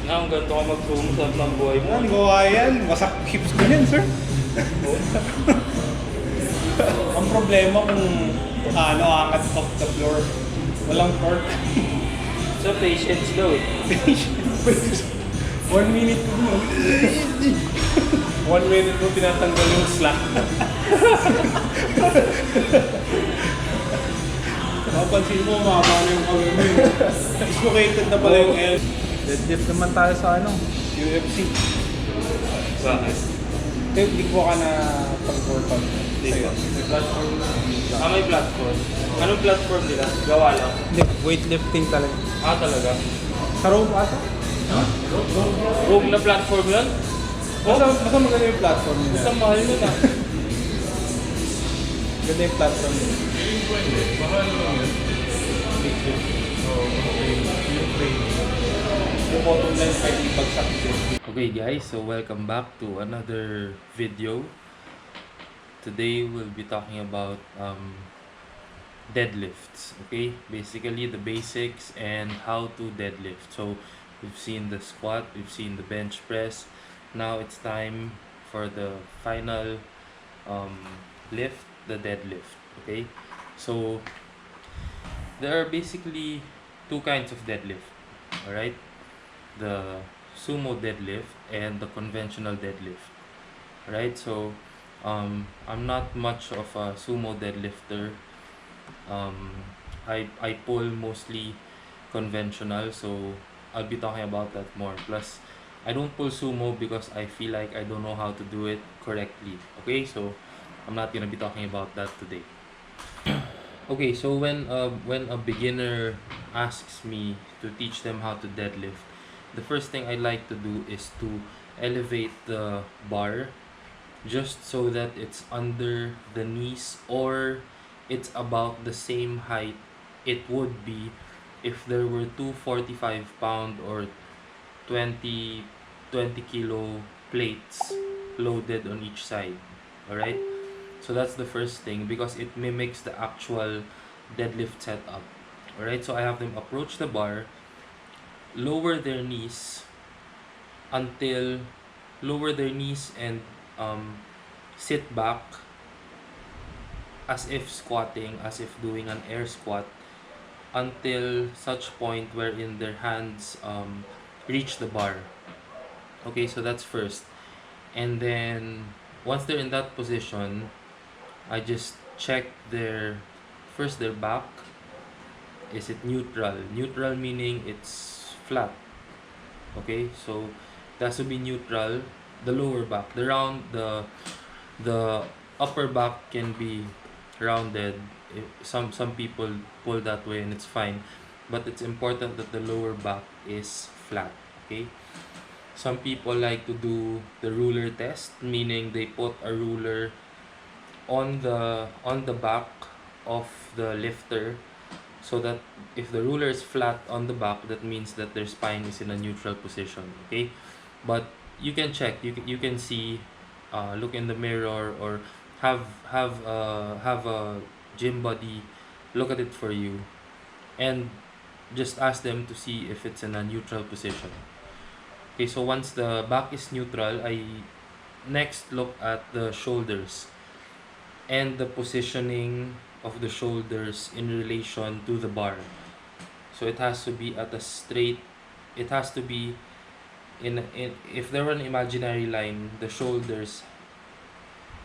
Na, ang ganito ka mag-sumusap ng buhay mo. Ano gawa yan? Wasak hips ko yan, sir. Ang problema kung angat off the floor. Walang torque. So, patience daw eh. 1 minute ko mo. 1 minute mo tinatanggal yung slack. Mapansin mo, mahaba na yung kawin mo. Dislocated na pala yung L. Deadlift naman tayo sa UFC. Bakit? Hindi ko ka na pag-workout sa'yo. May platform. May platform. Anong platform nila? Gawa lang? Hindi, weightlifting talaga. Talaga? Sa rope ata? Rogue na platform yun? Basta maganda yung platform nila. Basta mahal nun ah. Ganda yung platform nila. Yung bottom line kahit ibagsak yun. Okay guys, so welcome back to another video. Today we'll be talking about deadlifts. Okay, basically the basics and how to deadlift. So we've seen the squat, we've seen the bench press. Now it's time for the final lift, the deadlift. Okay, so there are basically two kinds of deadlift. All right, the sumo deadlift and the conventional deadlift. Right, so I'm not much of a sumo deadlifter. I pull mostly conventional, so I'll be talking about that more. Plus, I don't pull sumo because I feel like I don't know how to do it correctly. Okay, so I'm not gonna be talking about that today. Okay, so when a beginner asks me to teach them how to deadlift, the first thing I like to do is to elevate the bar just so that it's under the knees, or it's about the same height it would be if there were two 45-pound or 20 kilo plates loaded on each side. Alright, so that's the first thing, because it mimics the actual deadlift setup. Alright, so I have them approach the bar, lower their knees and sit back as if squatting, as if doing an air squat, until such point wherein their hands reach the bar. Okay, so that's first. And then once they're in that position, I just check their back. Is it neutral? Neutral meaning it's flat. Okay, so it has to be neutral. The lower back, the upper back can be rounded. Some people pull that way and it's fine, but it's important that the lower back is flat. Okay, some people like to do the ruler test, meaning they put a ruler on the back of the lifter, so that if the ruler is flat on the back, that means that their spine is in a neutral position. Okay, but you can check, you can see, look in the mirror, or have a gym buddy look at it for you, and just ask them to see if it's in a neutral position. Okay, so once the back is neutral, I next look at the shoulders and the positioning of the shoulders in relation to the bar. So it has to be at a straight, it has to be in if there were an imaginary line, the shoulders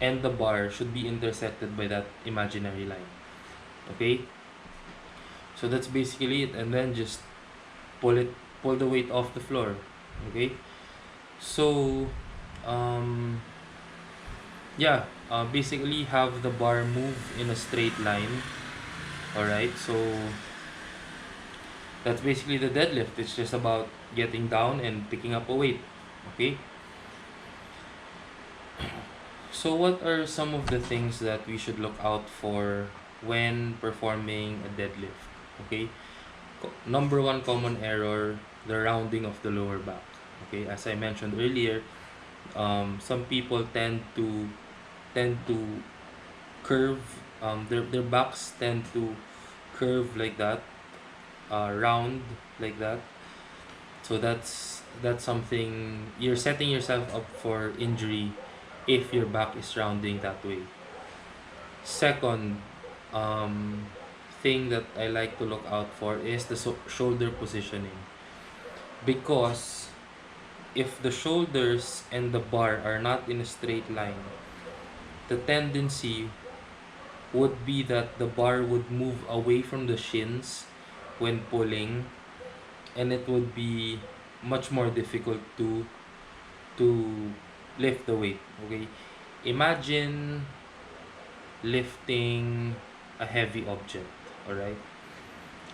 and the bar should be intersected by that imaginary line. Okay, so that's basically it, and then just pull the weight off the floor. Okay, so basically have the bar move in a straight line. Alright, so that's basically the deadlift. It's just about getting down and picking up a weight. Okay, so what are some of the things that we should look out for when performing a deadlift? Okay, number one common error, the rounding of the lower back. Okay, as I mentioned earlier, some people tend to curve, their backs tend to curve like that, round like that. So that's that's something you're setting yourself up for injury if your back is rounding that way. Second, thing that I like to look out for is the shoulder positioning, because if the shoulders and the bar are not in a straight line, the tendency would be that the bar would move away from the shins when pulling, and it would be much more difficult to lift the weight. Okay, imagine lifting a heavy object. All right,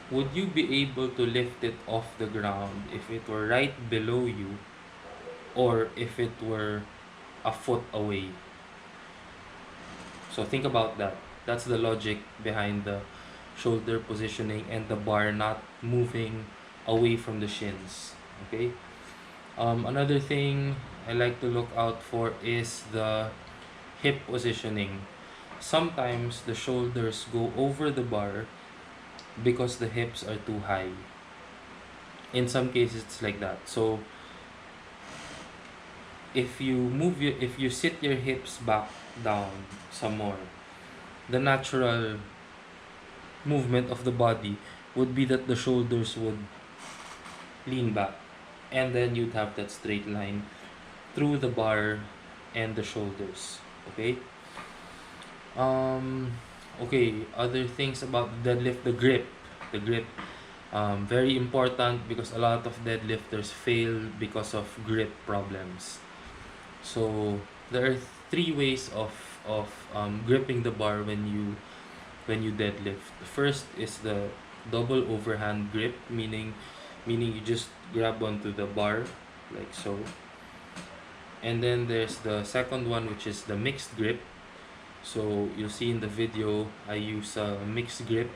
would you be able to lift it off the ground if it were right below you, or if it were a foot away? So think about that. That's the logic behind the shoulder positioning and the bar not moving away from the shins. Okay. Another thing I like to look out for is the hip positioning. Sometimes the shoulders go over the bar because the hips are too high. In some cases, it's like that. So if you sit your hips back down some more, the natural movement of the body would be that the shoulders would lean back, and then you'd have that straight line through the bar and the shoulders. Okay. um okay, other things about deadlift: the grip, very important, because a lot of deadlifters fail because of grip problems. So there are three ways of gripping the bar when you deadlift. The first is the double overhand grip, meaning you just grab onto the bar like so. And then there's the second one, which is the mixed grip. So you'll see in the video I use a mixed grip,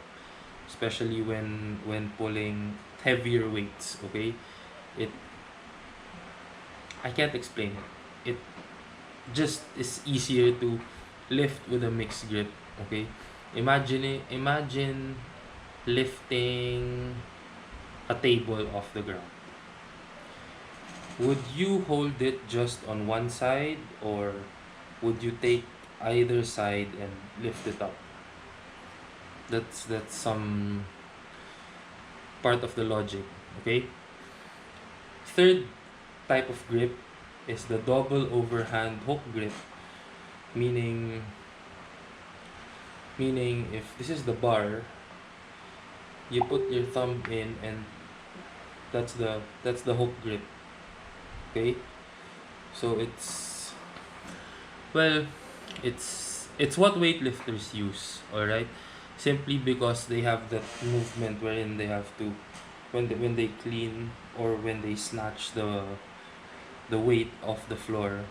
especially when pulling heavier weights. Okay, it I can't explain it. It just is easier to lift with a mixed grip. Okay, imagine lifting a table off the ground. Would you hold it just on one side, or would you take either side and lift it up? That's some part of the logic. Okay. Third type of grip is the double overhand hook grip, meaning if this is the bar, you put your thumb in, and that's the hook grip. Okay, so well, it's what weightlifters use. All right, simply because they have that movement wherein they have to, when they clean or when they snatch the weight off the floor,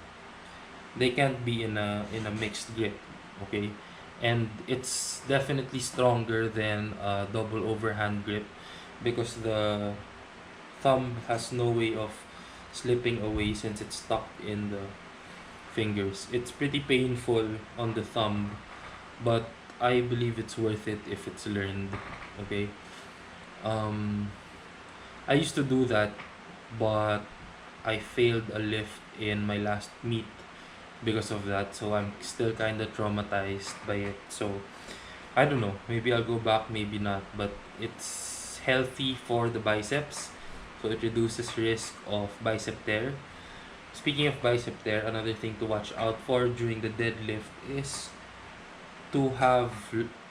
they can't be in a mixed grip. Okay, and it's definitely stronger than a double overhand grip, because the thumb has no way of slipping away since it's stuck in the fingers. It's pretty painful on the thumb, but I believe it's worth it if it's learned. Okay. um I used to do that, but I failed a lift in my last meet because of that, so I'm still kind of traumatized by it. So I don't know, maybe I'll go back, maybe not, but it's healthy for the biceps, so it reduces risk of bicep tear. Speaking of bicep tear, another thing to watch out for during the deadlift is to have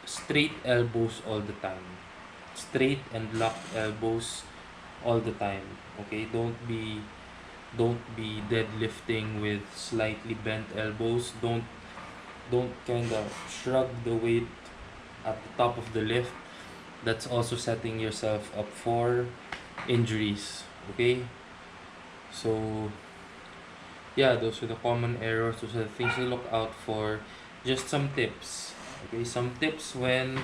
straight elbows all the time. Straight and locked elbows all the time. Okay, don't be deadlifting with slightly bent elbows. Don't kind of shrug the weight at the top of the lift. That's also setting yourself up for injuries. Okay, so yeah, those are the common errors. Those are the things to look out for. Just some tips. Okay, some tips when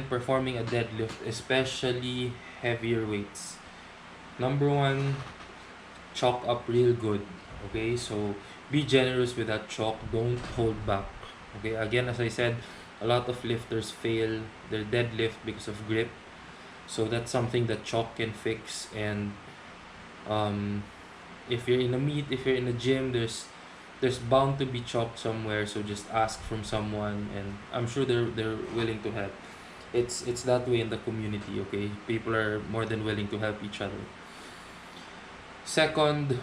performing a deadlift, especially heavier weights. Number one, chalk up real good. Okay, so be generous with that chalk. Don't hold back. Okay, again, as I said, a lot of lifters fail their deadlift because of grip. So that's something that chalk can fix, and Um, if you're in a meet, if you're in a gym, there's bound to be chalk somewhere. So just ask from someone, and I'm sure they're willing to help. It's that way in the community. Okay, people are more than willing to help each other. Second,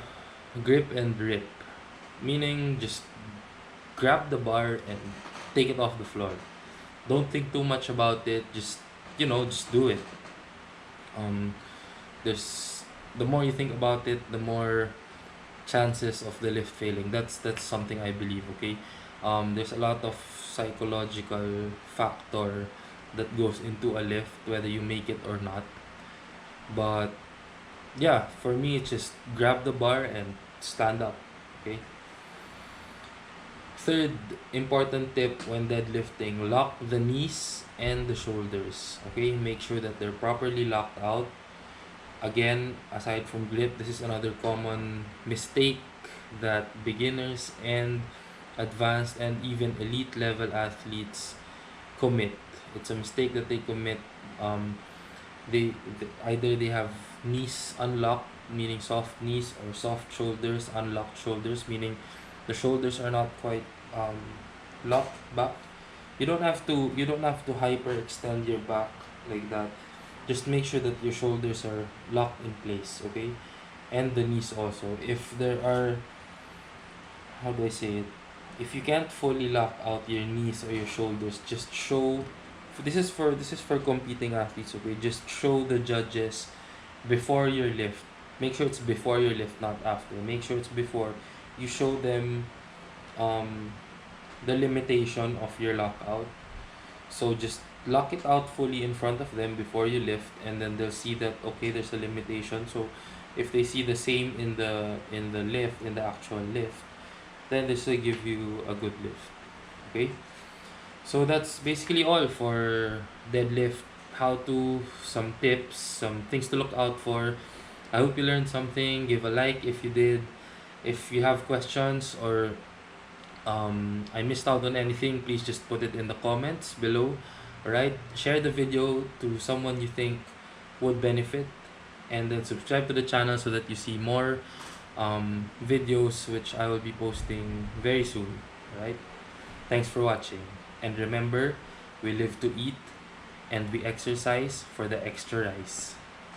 grip and rip, meaning just grab the bar and take it off the floor. Don't think too much about it. Just just do it. Um, there's the more you think about it, the more chances of the lift failing. That's something I believe. Okay, there's a lot of psychological factor that goes into a lift, whether you make it or not. But yeah, for me, it's just grab the bar and stand up. Okay. Third important tip when deadlifting: lock the knees and the shoulders. Okay, make sure that they're properly locked out. Again, aside from grip, this is another common mistake that beginners and advanced and even elite level athletes commit. It's a mistake that they commit. Um, they either they have knees unlocked, meaning soft knees, or soft shoulders, unlocked shoulders, meaning the shoulders are not quite um, locked back. You don't have to hyperextend your back like that. Just make sure that your shoulders are locked in place, okay? And the knees also. If there are, how do I say it? If you can't fully lock out your knees or your shoulders, just show. This is for competing athletes, okay? Just show the judges before your lift. Make sure it's before your lift, not after. Make sure it's before. You show them um, the limitation of your lockout. So just lock it out fully in front of them before you lift, and then they'll see that okay, there's a limitation. So if they see the same in the actual lift, then this will give you a good lift. Okay? So that's basically all for deadlift. How to, some tips, some things to look out for. I hope you learned something. Give a like if you did. If you have questions or I missed out on anything, please just put it in the comments below. Alright? Share the video to someone you think would benefit, and then subscribe to the channel so that you see more videos which I will be posting very soon. Alright? Thanks for watching. And remember, we live to eat and we exercise for the extra rice.